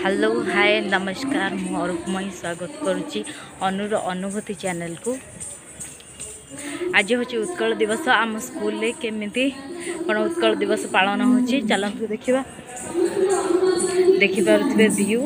Hello hi नमस्कार मुई स्वागत करुच्ची अनुर अनुभूति चैनल को। आज हूँ उत्कल दिवस आम स्कूल केमिति कौन उत्कल दिवस पालन होची चलतु देखा देखिपे व्यू।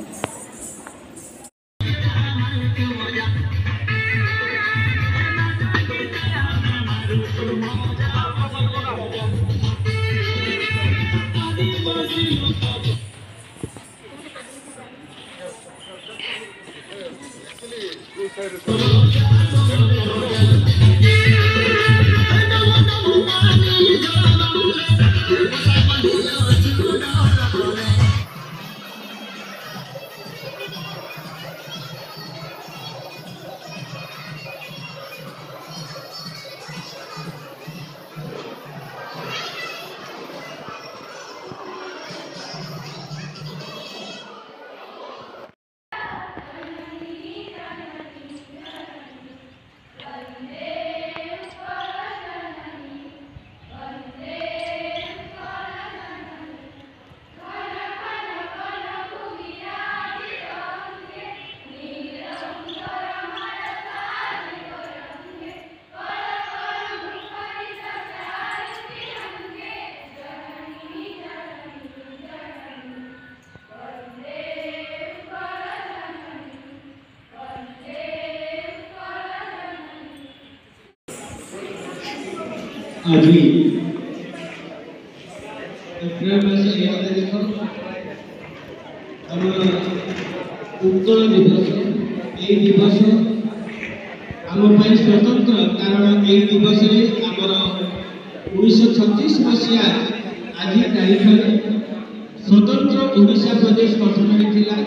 आज अप्रैल मास देखो आम उत्कल दिवस ये दिवस आम स्वतंत्र कारण ये दिवस आमर 1936 मसीहा आज तारीख में स्वतंत्र ओडिशा प्रदेश गठन होता।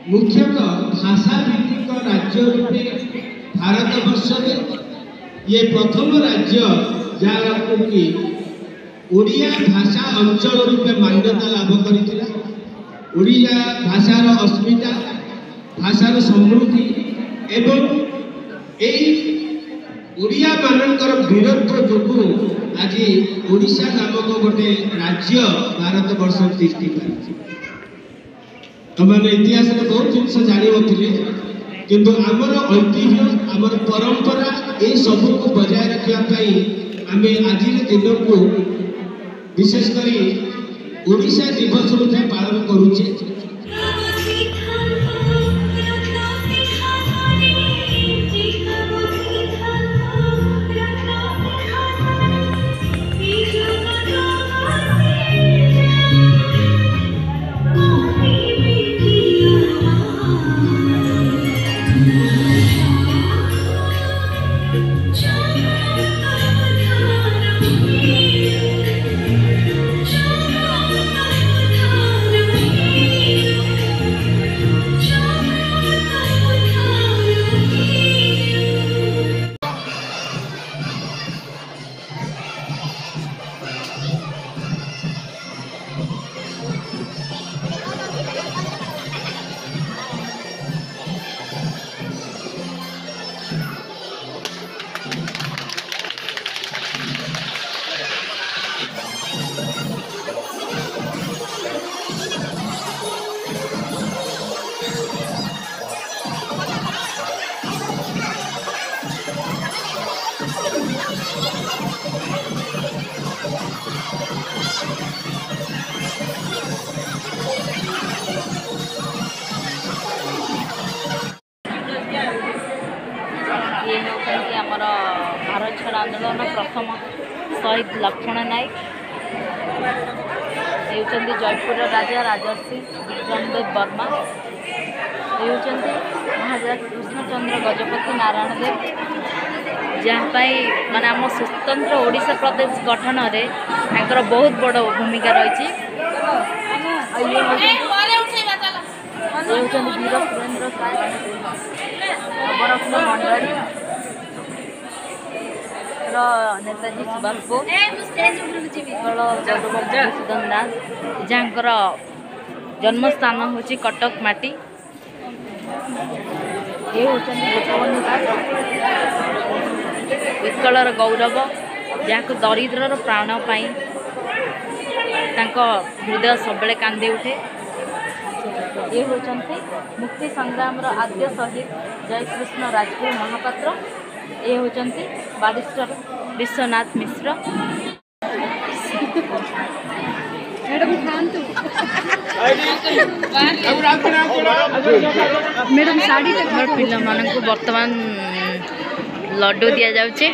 मुख्यतः भाषा भित्तिक राज्य रूपे भारत वर्ष में ये प्रथम राज्य जहाँ कि ओडिया भाषा अंचल रूपे मान्यता लाभ करथिला। ओडिया भाषार अस्मिता भाषार समृद्धि एवं यही ओडिया मानकर वीरत्व जो आज ओडिशा नामक गोटे राज्य भारत वर्ष सृष्टि कर। इतिहास में बहुत जिन जान किंतु आमर ऐतिह्य आमर परंपरा ये सब को बजाय रखापी आम आज दिन को विशेषकर ओडिशा दिवस रूपे पालन करुचे। ये होती आमर भारत छाड़ आंदोलन प्रथम शहीद लक्ष्मण नायक होती जयपुर राजा राजर्षि विक्रमदेव वर्मा ये होती महाराज कृष्णचंद्र गजपति नारायण देव जहाँपाई माने आम स्वतंत्र ओडिशा प्रदेश गठन में बहुत बड़ भूमिका रही। वीर सुरेंद्र साय नवरत्न मंडल नेताजी सुभाष बोस मधुसूदन दास जहाँ जन्मस्थान हूँ कटक माटी। ये होती गोपबंधु दास उत्कलर गौरव जहाँ दरिद्रर प्राण पाई हृदय सब कांदी उठे। ये होचंती मुक्ति संग्राम आद्य शहीद जयकृष्ण राजगुरु महापात्र। ये होचंती बारिस्टर विश्वनाथ मिश्र। मैडम साड़ी पिला मानक वर्तमान लड्डू दिया जाउचे।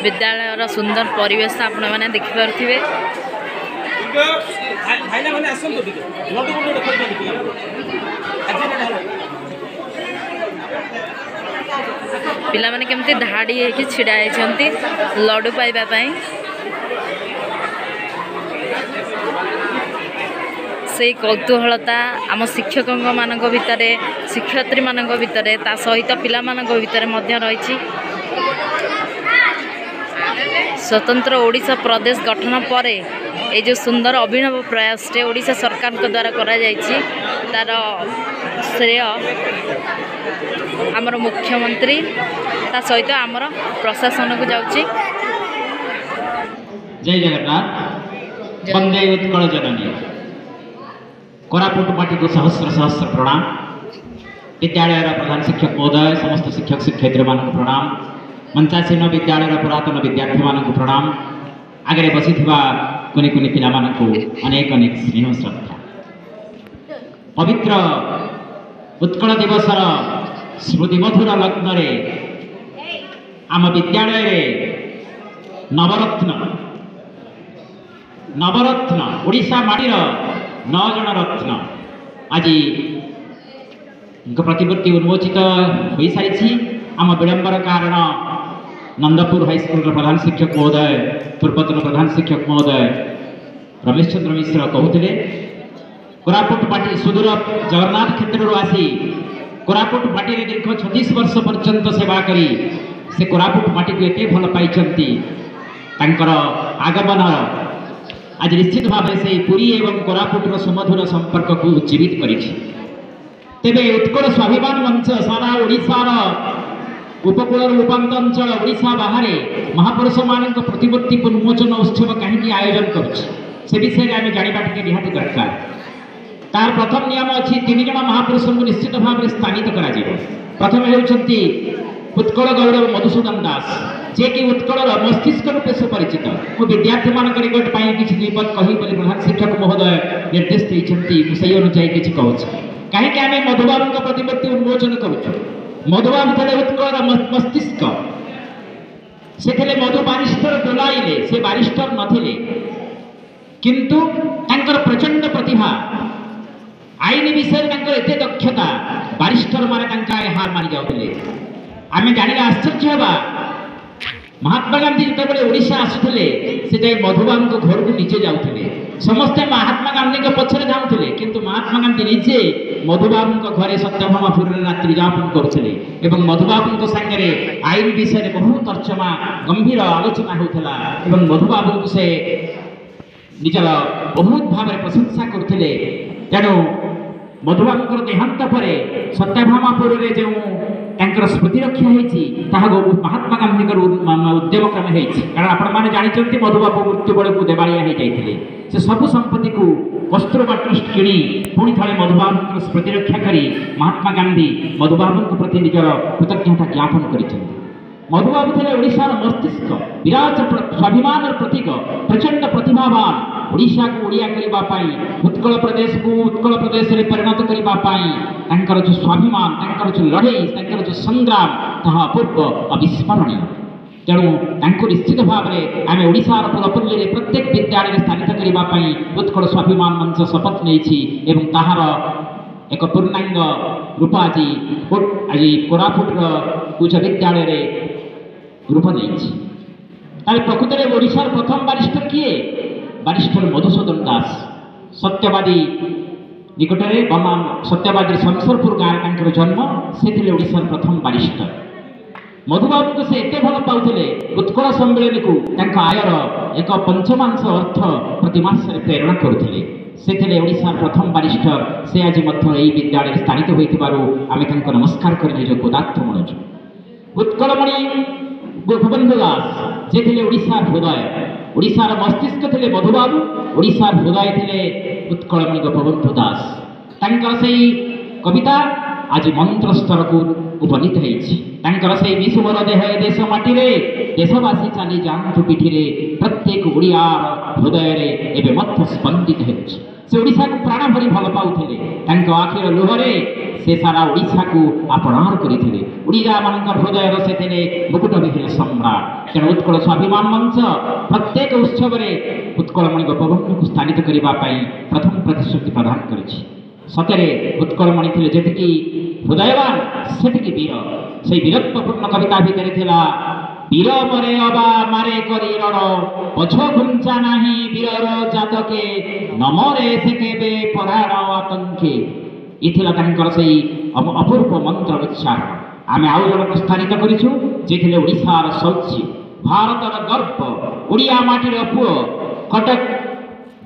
विद्यालय सुंदर परिवेश आपण मैंने देखिपे। पिला माने केमती धाड़ी है कि छिड़ा है लड्डू पाइबा से कौतूहलता आम शिक्षकों मानक भितर शिक्षयित्री मानक भितर ता सहित पिला मानक भितर मध्य रही। स्वतंत्र ओडिशा प्रदेश गठन पर ये जो सुंदर अभिनव प्रयास टे ओडिशा सरकार को द्वारा करा जायछि तार श्रेय आमर मुख्यमंत्री ता सहित आमर प्रशासन को जाउछि। जय जगन्नाथ। वंदे उत्कल जननी। कोरापुट माटी को सहस्र सहस्र प्रणाम। विद्यालय प्रधान शिक्षक महोदय समस्त शिक्षक शिक्षयित्री मानक प्रणाम। मंचासीन विद्यालय पुरातन विद्यार्थी मानक प्रणाम। आगे बसी कुनि कुनि पिला मानक अनेक अनेक स्नेह श्रद्धा। पवित्र उत्कल दिवसर स्मृति मधुर लग्न आम विद्यालय नवरत्न ओडिशा माटीर 9 जन रत्न आज प्रतिमूर्ति उन्मोचित हो सारी। आम विलंबर कारण नंदपुर हाईस्कूल प्रधान शिक्षक महोदय पूर्वतन प्रधान शिक्षक महोदय रमेश चंद्र मिश्र कहते कोरापुट पार्टी सुदूर जगन्नाथ क्षेत्र आसी कोरापुट पार्टी दीर्घ 36 वर्ष पर्यंत सेवा करी से कोरापुट माटी को एत भल पाई आगमन आज निश्चित भाव से पुरी एवं कोरापुटर सुमधुर संपर्क को उज्जीवित करी। तेबे उत्कल स्वाभिमान मंच सारा ओडिशार उपकूल उपांचल ओडिशा बाहर महापुरुष मान प्रतिमूर्ति उन्मोचन उत्सव कहीं आयोजन कर विषय आम जाना टे निहाती दरकार। तार प्रथम नियम अच्छी 3 जन महापुरुष को निश्चित भाव में स्थानित कर। प्रथम होती उत्कल गौरव मधुसूदन दास जे कि उत्कल मस्तिष्क रूपे सुपरिचित। मो विद्यार्थी मान निकट किसी दुईपद कही प्रधान शिक्षक महोदय निर्देश देते से अनुसार किसी कहूँ कहीं आम मधुबाबू प्रतिमूर्ति उन्मोचन करुँ। मधुबाबू थे उत्कल मस्तिष्क से मधु बारिस्टर डोलाइले से बारिस्टर नथिले किंतु तांकर प्रचंड प्रतिभा आईन विषय एत दक्षता बारिस्टर माने हार मारी जाते। आम जाने आश्चर्य होगा महात्मा गांधी जिते ओडिशा आसुले से जाए मधुबाबू घर को निजे जाते समस्ते महात्मा गांधी पछरे जाऊे किंतु महात्मा गांधी निजे मधुबाबू घरे सत्यभामापुर रात्रि यापन करते एवं मधुबाबू सागरे आईन विषय बहुत तर्जमा गंभीर आलोचना होता एवं मधुबाबू को से निजर बहुत भाव में प्रशंसा करते। तेणु मधुबाबू देहांत पर सत्यभामापुर जो स्मृति रक्षा होती महात्मा गांधी उद्यम क्रम हो कारण आपण जानते मधुबाबू मृत्यु बेलू देवालिया हो जाते से सबू संपत्ति को कस्तूरबा ट्रस्ट किणी पुणी थे मधुबाबू स्मृति रक्षा करी महात्मा गांधी मधुबाबू प्रति निजर कृतज्ञता ज्ञापन कर। मधुबाबू थे ओडिशार मस्तिष्क विराट स्वाभिमान प्रतीक प्रचंड प्रतिभावान ओडिशा को ओडिया करने उत्कल प्रदेश में परिणत करने जो स्वाभिमान जो लड़ई जो संग्राम ताहा अपूर्व अविस्मरणीय। तेणु निश्चित भाव में आम ओडिशार पुरपल्ली प्रत्येक विद्यालय स्थापित करने उत्कल स्वाभिमान मंच शपथ नहीं ताहार एक पूर्णांग रूप आज कोरापुटर उच्च विद्यालय रूप नहीं। प्रकृत में ओडिशार प्रथम बारिस्टर किए ବାରିଷ୍ଟର ମଧୁସୂଦନ ଦାସ ସତ୍ୟବାଦୀ ନିକଟରେ ବର୍ତ୍ତମାନ ସତ୍ୟବାଦୀ ଶମଶେରପୁର ଗାଁରେ ତାଙ୍କର ଜନ୍ମ। ସେ ଥିଲେ ଓଡ଼ିଶାର ପ୍ରଥମ ବାରିଷ୍ଟର। ମଧୁବାବୁଙ୍କୁ ସେ ଏତେ ଭଲ ପାଉଥିଲେ ଉତ୍କଳ ସମ୍ମିଳନୀକୁ ତାଙ୍କ ଆୟର ଏକ ପଞ୍ଚମାଂଶ ଅର୍ଥ ପ୍ରତି ମାସରେ ପ୍ରେରଣ କରୁଥିଲେ। ସେ ଥିଲେ ଓଡ଼ିଶାର ପ୍ରଥମ ବାରିଷ୍ଟର। ସେ ଆଜି ମଧ୍ୟ ଏହି ବିଦ୍ୟାଳୟରେ ସ୍ଥାନିତ ହୋଇଥିବାରୁ ଆମେ ତାଙ୍କୁ ନମସ୍କାର କରି ନିଜକୁ ଉଦାତ୍ତ ମଣୁଛୁ। ଉତ୍କଳମଣି ଗୋପବନ୍ଧୁ ଦାସ ଯେ ଥିଲେ ଓଡ଼ିଶାର ହୃଦୟ, ଓଡ଼ିଶାର ମସ୍ତିଷ୍କ ଥିଲେ ମଧୁବାବୁ, ଓଡ଼ିଶାର ହୃଦୟ ଥିଲେ ଉତ୍କଳମଣି ଗୋପବନ୍ଧୁ ଦାସ। ତାଙ୍କର ସେହି କବିତା ଆଜି ମନ୍ତ୍ର ସ୍ତରକୁ ଉପନୀତ ହେଇଛି। ତାଙ୍କର ସେହି ବିଷୁବର ଦେହ ଏ ଦେଶ ମାଟିରେ, ଦେଶବାସୀ ଚାଲି ଯାଆନ୍ତୁ ପିଠିରେ, ପ୍ରତ୍ୟେକ ଓଡ଼ିଆର ହୃଦୟରେ ଏବେ ମଧ୍ୟ ସ୍ପନ୍ଦିତ ହେଉଛି। ସେ ଓଡ଼ିଶାକୁ ପ୍ରାଣ ଭରି ଭଲ ପାଉଥିଲେ। ତାଙ୍କ ଆଖିର ଲୁହରେ ସେ ସାରା ଓଡ଼ିଶାକୁ ଆପଣାର କରିଥିଲେ। ଓଡ଼ିଆମାନଙ୍କର ହୃଦୟର ସେ ଥିଲେ ମୁକୁଟବିହୀନ ସମ୍ରାଟ। ତେଣୁ ଉତ୍କଳ ସ୍ୱାଭିମାନ ମଞ୍ଚ ପ୍ରତ୍ୟେକ ଉତ୍ସବରେ ଉତ୍କଳମଣି ଗୋପବନ୍ଧୁଙ୍କୁ ସ୍ଥାନିତ କରିବା ପାଇଁ ପ୍ରଥମ ପ୍ରତିଶ୍ରୁତି ପ୍ରଦାନ କରିଛି। ସତରେ ଉତ୍କଳମଣି ଥିଲେ ଯେତିକି ହୃଦୟବାନ ସେତିକି ବୀର। ସେହି ବୀରତ୍ୱପୂର୍ଣ୍ଣ କବିତା ଭିତରେ ଥିଲା ବୀର ମରେ ଅବା ମାରେ କରି ରଣ, ପଛ ଘୁଞ୍ଚା ନାହିଁ ବୀରର ଜାତକେ, ନମରେ ସେ କେବେ ପରାଣ ଆତଙ୍କେ। ଏ ଥିଲା ତାଙ୍କର ସେହି ଅପୂର୍ବ ମନ୍ତ୍ର ଉଚ୍ଚାରଣ। ଆମେ ଆଉ ଜଣକୁ ସ୍ଥାନିତ କରିଛୁ ଯେ ଥିଲେ ଓଡ଼ିଶାର ଶୌର୍ଯ୍ୟ, ଭାରତର ଗର୍ବ, ଓଡ଼ିଆ ମାଟିର ପୁଅ। କଟକ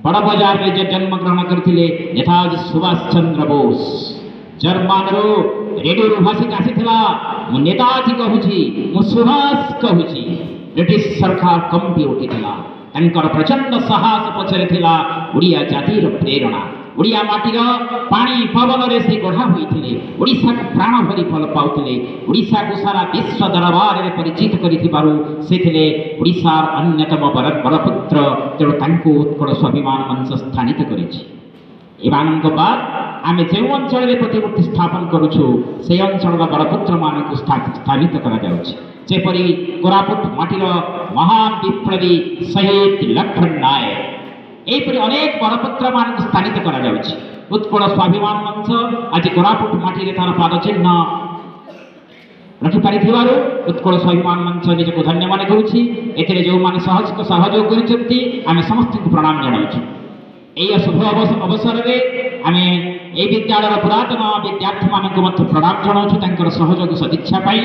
ବଡ଼ ବଜାରରେ ଯେ ଜନ୍ମଗ୍ରହଣ କରିଥିଲେ ନେତାଜୀ ସୁଭାଷ ଚନ୍ଦ୍ର ବୋଷ। ଜର୍ମାନରୁ ରେଡ଼ିଓରୁ ଭାଷିକ ଆସିଥିଲା ମୁଁ ନେତାଜୀ କହୁଛି, ମୁଁ ସୁଭାଷ କହୁଛି। ବ୍ରିଟିଶ ସରକାର କମ୍ପି ଉଠିଥିଲା। ତାଙ୍କର ପ୍ରଚଣ୍ଡ ସାହସ ପଛରେ ଥିଲା ଓଡ଼ିଆ ଜାତିର ପ୍ରେରଣା। ଓଡ଼ିଆ ମାଟିର ପାଣି ପବନରେ ସେ ଗଢ଼ା ହୋଇଥିଲେ। ଓଡ଼ିଶାକୁ ପ୍ରାଣ ଭରି ଭଲ ପାଉଥିଲେ। ଓଡ଼ିଶାକୁ ସାରା ବିଶ୍ୱ ଦରବାରରେ ପରିଚିତ କରିଥିବାରୁ ସେ ଥିଲେ ଓଡ଼ିଶାର ଅନ୍ୟତମ ବରପୁତ୍ର। ତେଣୁ ତାଙ୍କୁ ଉତ୍କଳ ସ୍ୱାଭିମାନ ମଞ୍ଚ ସ୍ଥାନିତ କରିଛି। ଏମାନଙ୍କ ବାଦ ଆମେ ଯେଉଁ ଅଞ୍ଚଳରେ ପ୍ରତିମୂର୍ତ୍ତି ସ୍ଥାପନ କରୁଛୁ ସେହି ଅଞ୍ଚଳର ବରପୁତ୍ରମାନଙ୍କୁ ସ୍ଥାନିତ କରାଯାଉଛି। ଯେପରି କୋରାପୁଟ ମାଟିର ମହାନ ବିପ୍ଳବୀ ଶହୀଦ ଲକ୍ଷ୍ମଣ ନାୟକ, ଏହିପରି ଅନେକ ବରପୁତ୍ରମାନଙ୍କୁ ସ୍ଥାନିତ କରାଯାଉଛି। ଉତ୍କଳ ସ୍ୱାଭିମାନ ମଞ୍ଚ ଆଜି କୋରାପୁଟ ମାଟିରେ ତାର ପାଦଚିହ୍ନ ରଖିପାରିଥିବାରୁ ଉତ୍କଳ ସ୍ୱାଭିମାନ ମଞ୍ଚ ନିଜକୁ ଧନ୍ୟ ମନେ କରୁଛି। ଏଥିରେ ଯେଉଁମାନେ ସହଯୋଗ କରିଛନ୍ତି ଆମେ ସମସ୍ତଙ୍କୁ ପ୍ରଣାମ ଜଣାଉଛୁ। ଏହି ଶୁଭ ଅବସରରେ ଆମେ ଏହି ବିଦ୍ୟାଳୟର ପୁରାତନ ବିଦ୍ୟାର୍ଥୀମାନଙ୍କୁ ମଧ୍ୟ ପ୍ରଣାମ ଜଣାଉଛୁ ତାଙ୍କର ସହଯୋଗ ସଦିଚ୍ଛା ପାଇଁ।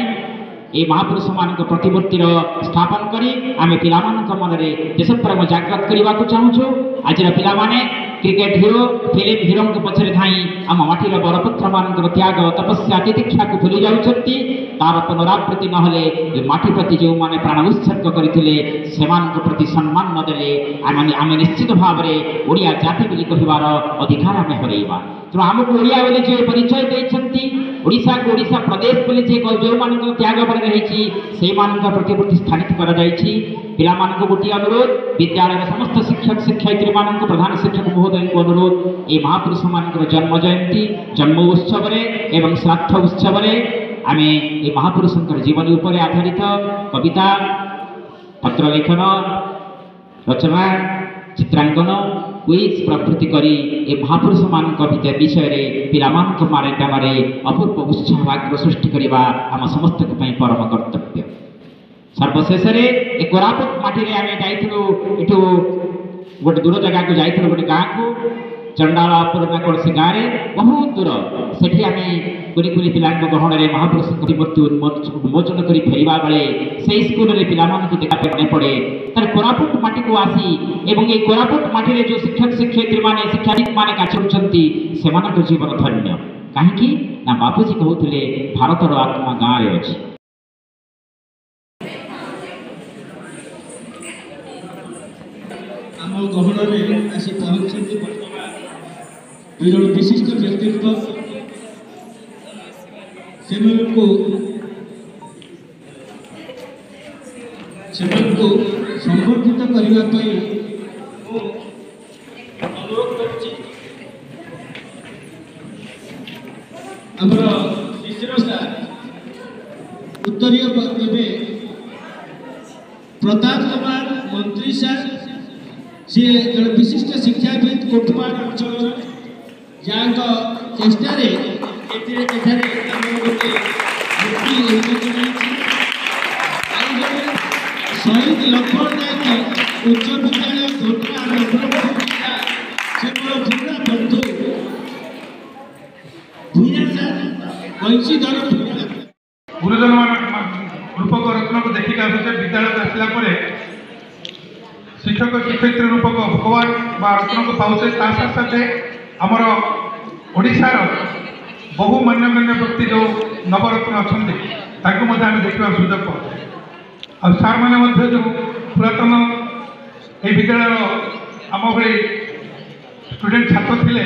এই ମହାପୁରୁଷମାନଙ୍କ ପ୍ରତିମୂର୍ତ୍ତିର ସ୍ଥାପନ କରି ଆମେ ପିଲାମାନଙ୍କ ମନରେ ଦେଶପ୍ରେମ ଜାଗ୍ରତ କରିବାକୁ ଚାହୁଁଛୁ। ଆଜିର ପିଲାମାନେ କ୍ରିକେଟ ହିରୋ, ଫିଲ୍ମ ହିରୋଙ୍କ ପଛରେ ଧାଇଁ ଆମ ମାଟିର ବରପୁତ୍ରମାନଙ୍କର ତ୍ୟାଗ, ତପସ୍ୟା, ତିତିକ୍ଷାକୁ ଭୁଲି ଯାଉଛନ୍ତି। ତାର ପୁନରାବୃତ୍ତି ନହେଲେ ଏ ମାଟି ପ୍ରତି ଯେଉଁମାନେ ପ୍ରାଣ ଉତ୍ସର୍ଗ କରିଥିଲେ ସେମାନଙ୍କ ପ୍ରତି ସମ୍ମାନ ନଦେଲେ ଆମେ ନିଶ୍ଚିତ ଭାବରେ ଓଡ଼ିଆ ଜାତି ବୋଲି କହିବାର ଅଧିକାର ଆମେ ହରାଇବା। ତେଣୁ ଆମକୁ ଓଡ଼ିଆ ବୋଲି ଯିଏ ପରିଚୟ ଦେଇଛନ୍ତି, ଓଡ଼ିଶାକୁ ଓଡ଼ିଶା ପ୍ରଦେଶ ବୋଲି ଯିଏ ଯେଉଁମାନଙ୍କର ତ୍ୟାଗ ବଳରେ ହେଇଛି ସେଇମାନଙ୍କ ପ୍ରତିମୂର୍ତ୍ତି ସ୍ଥାନିତ କରାଯାଇଛି। ପିଲାମାନଙ୍କୁ ଗୋଟିଏ ଅନୁରୋଧ, ବିଦ୍ୟାଳୟର ସମସ୍ତ ଶିକ୍ଷକ ଶିକ୍ଷୟିତ୍ରୀମାନଙ୍କୁ, ପ୍ରଧାନ ଶିକ୍ଷକ ମହୋଦୟଙ୍କୁ ଅନୁରୋଧ, এই ମହାପୁରୁଷମାନଙ୍କର ଜନ୍ମ ଜୟନ୍ତୀ, ଜନ୍ମ ଉତ୍ସବରେ ଏବଂ ଶ୍ରାଦ୍ଧ ଉତ୍ସବରେ ଆମେ এই ମହାପୁରୁଷଙ୍କର ଜୀବନୀ ଉପରେ ଆଧାରିତ କବିତା, ପତ୍ରଲେଖନ, ରଚନା, ଚିତ୍ରାଙ୍କନ, କୁଇଜ୍ ପ୍ରଭୃତି କରି ଏ ମହାପୁରୁଷମାନଙ୍କ ବିଷୟରେ ପିଲାମାନଙ୍କ ମାଧ୍ୟମରେ ଅପୂର୍ବ ଉତ୍ସାହ ଆଗ୍ରହ ସୃଷ୍ଟି କରିବା ଆମ ସମସ୍ତଙ୍କ ପାଇଁ ପରମ କର୍ତ୍ତବ୍ୟ। ସର୍ବଶେଷରେ ଏ କୋରାପୁଟ ମାଟିରେ ଆମେ ଯାଇଥିଲୁ, ଏଠୁ ଗୋଟେ ଦୂର ଜାଗାକୁ ଯାଇଥିଲୁ, ଗୋଟେ ଗାଁକୁ, ଚଣ୍ଡାଳ ପୁରୁଣା କୌଣସି ଗାଁରେ, ବହୁତ ଦୂର। ସେଠି ଆମେ କୁନି କୁନି ପିଲାଙ୍କ ଗହଣରେ ମହାପୁରୁଷଙ୍କ ପ୍ରତିମୂର୍ତ୍ତି ଉନ୍ମୋଚନ କରି ଫେରିବା ବେଳେ ସେହି ସ୍କୁଲରେ ପିଲାମାନଙ୍କୁ ଦେଖା ମନେ ପଡ଼େ ତାର କୋରାପୁଟ ମାଟିକୁ ଆସି ଏବଂ এই କୋରାପୁଟ ମାଟିରେ ଯେଉଁ ଶିକ୍ଷକ ଶିକ୍ଷୟିତ୍ରୀମାନେ ଶିକ୍ଷାବିତମାନେ କାର୍ଯ୍ୟ କରୁଛନ୍ତି ସେମାନଙ୍କ ଜୀବନ ଧନ୍ୟ। କାହିଁକି ନା ବାପୁଜୀ କହୁଥିଲେ ଭାରତର ଆତ୍ମା ଗାଁରେ ଅଛି। ଆମ ଗହଣରେ ଆସି ପହଞ୍ଚିଛନ୍ତି ଦୁଇ ଜଣ ବିଶିଷ୍ଟ ବ୍ୟକ୍ତିତ୍ୱ। ସେମାନଙ୍କୁ ସମ୍ବର୍ଦ୍ଧିତ କରିବା ପାଇଁ ମୁଁ ଅନୁରୋଧ କରୁଛି। ଆମର ଶିଶିର ସାର୍ ଉତ୍ତରୀୟ ଦେବେ। ପ୍ରତାପ କୁମାର ମନ୍ତ୍ରୀ ସାର୍, ସିଏ ଜଣେ ବିଶିଷ୍ଟ ଶିକ୍ଷାବିତ କୋଟପାଡ଼ ଅଞ୍ଚଳର, ଯାହାଙ୍କ ଚେଷ୍ଟାରେ ଏଠାରେ ଆମର ଗୋଟେ ମୂର୍ତ୍ତି ଉନ୍ମୋଚନ ହୋଇଛି। ଆଉ ଜଣେ ଶହୀଦ ଲକ୍ଷ୍ମଣ ନାୟକ ଉଚ୍ଚ ବିଦ୍ୟାଳୟ ଘଟଣା बंशीधर गुरुजन रूपक रत्न को देखिक आसुचे विद्यालय आसला शिक्षक शिक्षयित्री रूपक भगवान रत्न को पाचे साथ साथ आमर ओडिशार बहु मान्यगण्य व्यक्ति जो नवरत्न अच्छा आम देखा सुजोग पाते सार मैंने जो पुरातन ये विद्यालय आम भाई स्टूडेंट छात्र थे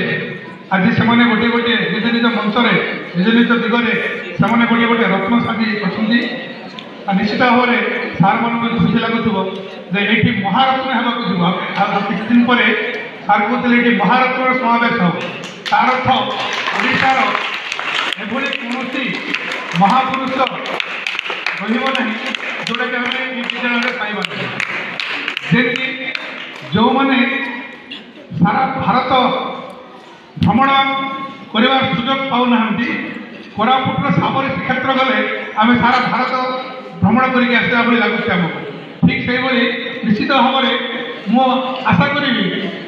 आज से गोटे गोटे निज निज मंचरे निज निज दिगरे से गोटे गोटे रत्न साजी अच्छा निश्चित भाव में सार मन खुशी लगुव ये महारत्न होगा किसी दिन पर सार कहते ये महारत्न समावेश हो तार अर्थ ओडार एभली कौन महापुरुष रहा जोटा कि आम विद्यालय पाइबा जमी जो मैंने सारा भारत भ्रमण कर सुजोग पाऊना कोरापुटर सामरिक क्षेत्र गले आम सारा भारत भ्रमण करके आसला भाई लगुच आमको ठीक से निश्चित भाव में मु आशा करी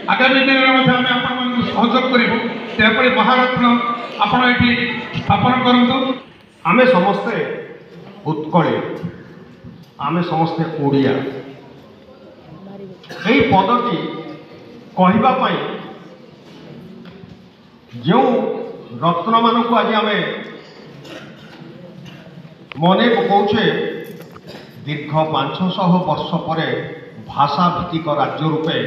आगामी दिन में आम आप सहयोग करूँ महारत्न आपण ये स्थापन करूँ आमे समस्ते उत्कली आमे समस्ते ओडिया यही पदटी कहवाई जो रत्न मान को आज आम मन पकाचे दीर्घ 500 वर्ष पर भाषा भित्तिक राज्य रूपे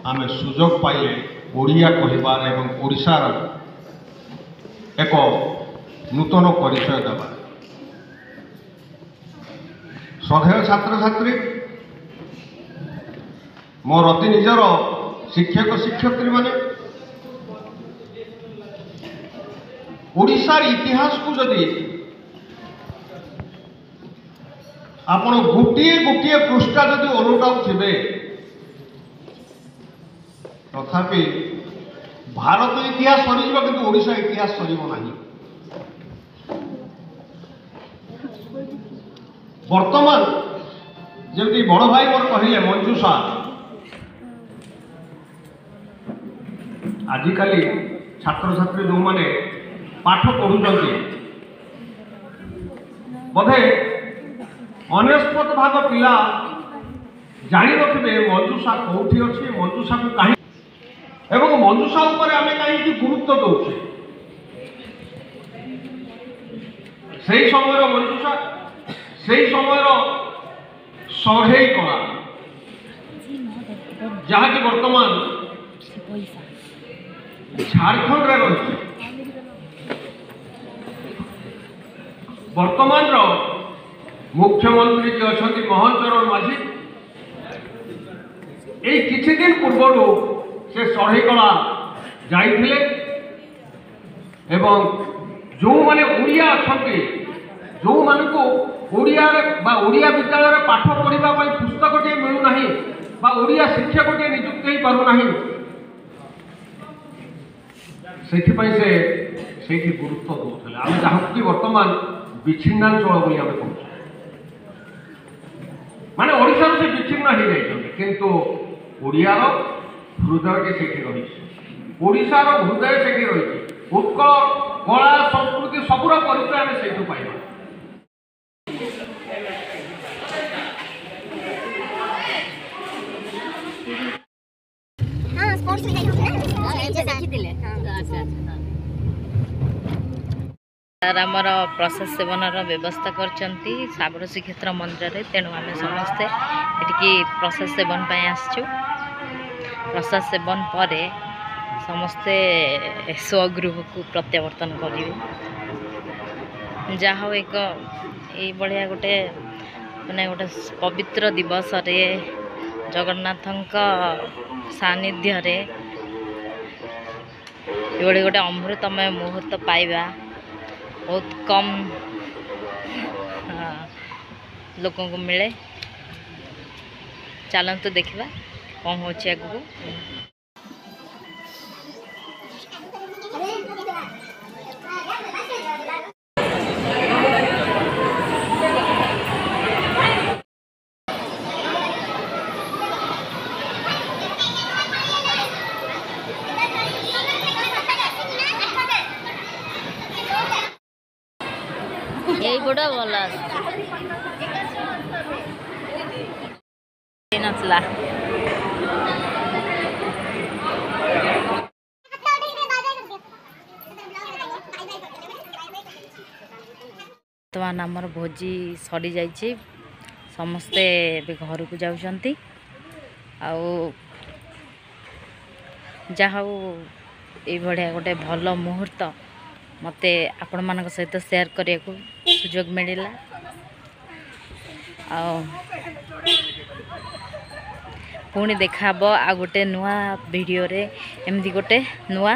आम सुजोग पाइले ओडिया कहबार एवं ओडिशार एक नूतन परिचय देवा श्रद्धेय छात्र छात्री मोर अति निजर शिक्षक शिक्षयित्री माने ओडिशार इतिहास को जदि आपण गोटे गोटे पृष्ठा जदि ओलटाउथिबे तथापि भारत इतिहास सरीजिबा किंतु ओडिशा इतिहास सरीबो नाही वर्तमान जमी बड़ भाई मोर कहले मंजूषा आजिकल छात्र छात्री जो मैंने पाठ पढ़ुं बोधे अनेस्पत भाग पिला जानी रखिए मंजूषा कौटी अच्छी मंजूषा को कहीं एवं मंजूषा उपर आम कहीं गुरुत्व दौचे से समय मंजूषा से समय सढ़े कला जहाँकि वर्तमान झारखंड रही वर्तमान मुख्यमंत्री जी अच्छा मोहन चरण माझी ये किछि दिन पूर्व से सढ़े कला जाइथिले एवं जो माने ओडिया अच्छा जो मान को ओडिया विद्यालय पाठ पढ़ा पुस्तक टे मिलूना ओडिया शिक्षक टे नियुक्त हो पारना से गुरुत्व दूसरे आम जहाँ कि वर्तमान विच्छिन्नांचल बोली आम कहूँ माने ओडिशा से विच्छिन्न हो जाइछन्ति किंतु ओडियार हृदय से रही ओडिशार हृदय से रही उत्कल कला संस्कृति सबूर परिचय आम से पाइबा आमर प्रसाद सेवन व्यवस्था करछन्ति साबर श्रीक्षेत्र मंदिर रे तेणु आम समस्ते एटिकी प्रसाद सेवन पाई आसछु प्रसाद सेवन परे समस्ते स्वगृह को प्रत्यावर्तन करिवे जहा एक ये बढ़िया गोटे माने गोटे पवित्र दिवस रे जगन्नाथंक सानिध्य रे ये गोटे अमृतमय मुहूर्त पाइबा बहुत कम लोगों को मिले चलते देखा कौन हो आगू ଭିଡ଼ିଓଟା ଭଲ ନଥିଲା। ବର୍ତ୍ତମାନ ଆମର ଭୋଜି ସରି ଯାଇଛି, ସମସ୍ତେ ଏବେ ଘରକୁ ଯାଉଛନ୍ତି। ଆଉ ଯାହା ହଉ ଏଇଭଳିଆ ଗୋଟେ ଭଲ ମୁହୂର୍ତ୍ତ ମୋତେ ଆପଣମାନଙ୍କ ସହିତ ସେୟାର କରିବାକୁ ସୁଯୋଗ ମିଳିଲା। ଆଉ ପୁଣି ଦେଖାହବ ଆଉ ଗୋଟେ ନୂଆ ଭିଡ଼ିଓରେ, ଏମିତି ଗୋଟେ ନୂଆ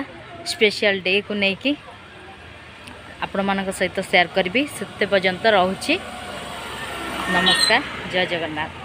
ସ୍ପେଶାଲ ଡେକୁ ନେଇକି ଆପଣମାନଙ୍କ ସହିତ ସେୟାର କରିବି। ସେତେ ପର୍ଯ୍ୟନ୍ତ ରହୁଛି। ନମସ୍କାର, ଜୟ ଜଗନ୍ନାଥ।